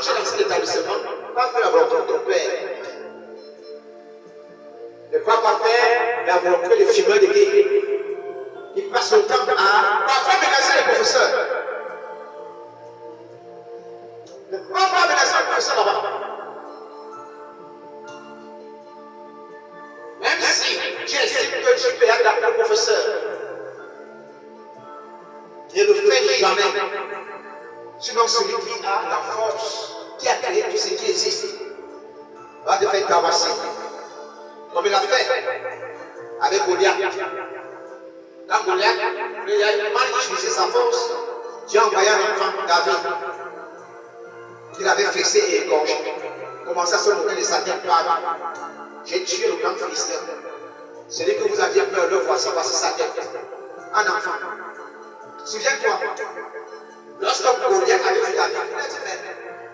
marcher dans cet établissement, pas faire la volonté de ton père. Ne crois pas faire la volonté des fumeurs de guerre. Ils passent le temps à parfois menacer les professeurs. Ne crois pas menacer les professeurs là-bas. Même si tu estimes que tu peux adapter le professeur, ne le fais jamais. Sinon, celui qui a la force, qui a créé tout ce qui existe, va te faire tabasser. Comme il a fait avec Goliath. Quand Goliath a mal utilisé sa force, Dieu a envoyé un enfant, David, qu'il avait fessé et égorgé. Commençait à se moquer de sa tête par j'ai tué le grand Philistin. Celui que vous aviez peur, le voici sa tête. Un enfant. Souviens-toi, lorsque Goliath avait vu David, il a dit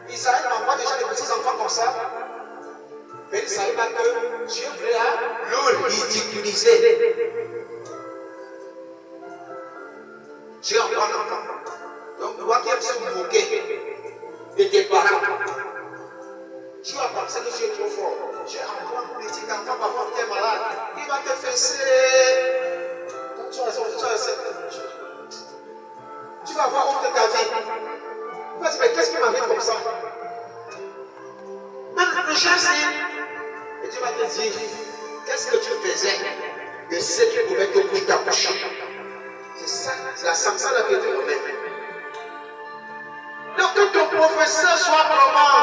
mais Israël m'envoie déjà des petits enfants comme ça. Mais il ne savait pas que Dieu voulait le ridiculiser. Dieu envoie un enfant. Donc, toi qui aimes se moquer de tes parents, tu vas penser que tu es trop fort. Dieu envoie un petit enfant parfois qui est malade. Il va te fesser. Tu vas avoir honte de ta vie. Tu vas dire, mais qu'est-ce qui m'arrive comme ça? Même le chef, et tu vas te dire, qu'est-ce que tu faisais de ce qui pouvait te coucher ta bouche? C'est ça, c'est la sanction de la vérité romaine. Donc que ton professeur soit comment?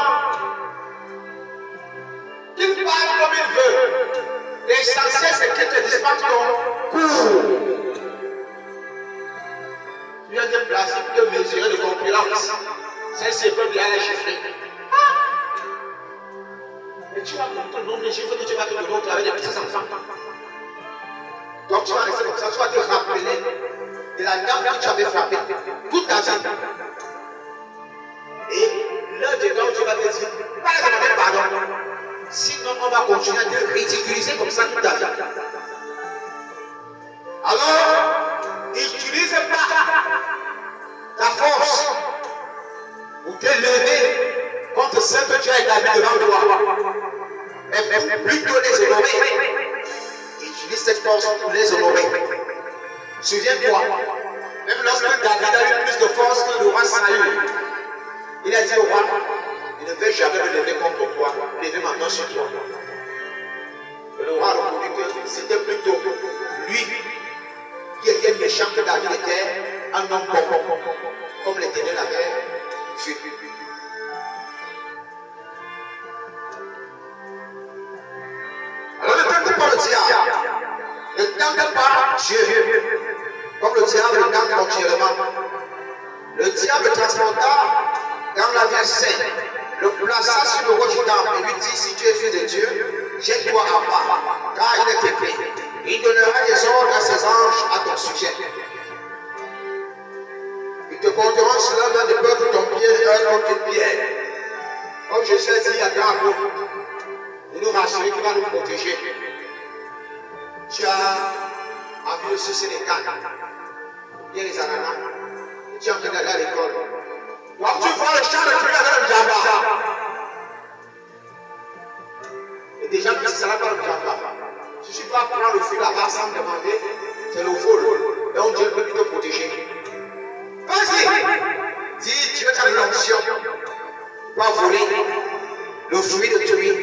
Qu'il parle comme il veut. L'essentiel, c'est qu'il te dispense ton cours. Tu viens de placer, de mesurer de concurrence. Celle-ci peut bien les chiffrer. Et tu vas compter le nombre de chiffres que tu vas te donner au travers des petits enfants. Donc tu vas rester comme ça, tu vas te rappeler de la dame que tu avais frappée toute ta vie. Et là dedans, tu vas te dire, pas la demander pardon. Sinon, on va continuer à te ridiculiser comme ça toute ta vie. Alors, n'utilise pas ta force pour te lever contre ce que tu as établi devant toi. Mais plutôt les honorer. Utilise cette force pour les honorer. Souviens-toi, même lorsque David a eu plus de force que le roi Saül, il a dit au roi, il ne veut jamais me lever contre toi, lever ma main sur toi. Et le roi a reconnu que c'était plutôt lui qui était méchant que David était un homme bon, comme l'Éternel avait vu. Alors ne tente pas le diable. Ne tente pas Dieu. Comme le diable le tente continuellement. Le diable transporta dans la ville sainte, le plaça sur le haut du temple et lui dit, si tu es fils de Dieu, jette-toi en bas, car il est écrit, il donnera des ordres à ses anges à ton sujet. Ils te porteront sur la main de peur que ton pied ne heurte contre une pierre. Comme je sais dit à grand groupe, de nous rassurer qui va nous protéger. Tu as envie de sucer les cannes, bien les ananas, et tu es en train d'aller à l'école. Quand tu vois le champ de Dieu dans le jamba, et des gens qui ne savent pas le jamba, tu ne suis pas prendre le fil là-bas sans me demander, c'est le vol, et on Dieu peut te protéger. Vas-y, dis Dieu t'a l'onction, pas voler le fruit de tuer.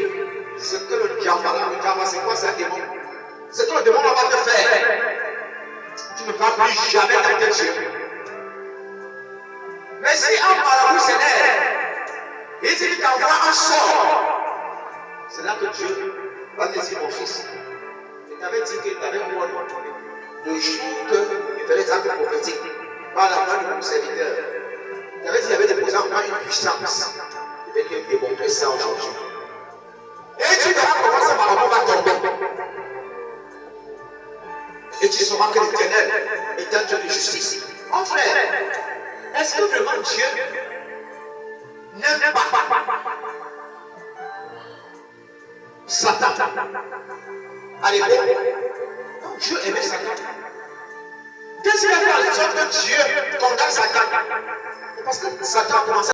Ce que le jamba c'est quoi, c'est un démon? Ce que le démon va te faire, tu ne vas plus jamais tenter Dieu. Mais si un marabout s'énerve, il dit qu'il t'envoie un sort, c'est là que Dieu va te dire, mon fils, il t'avait dit qu'il t'avait moi le jour qu'il fallait des actes prophétiques par la main de mon serviteur. Il t'avait dit qu'il avait déposé en moi une puissance. Il fait qu'il démontrer ça aujourd'hui. Et tu verras comment ce marabout va tomber. Et tu sauras que l'Éternel est un Dieu de justice. Mon frère, est-ce que vraiment Dieu n'aime pas Satan? Allez, bon, Dieu aimait Satan. Qu'est-ce qu'il a fait à l'époque que Dieu condamne Satan? Parce que Satan a commencé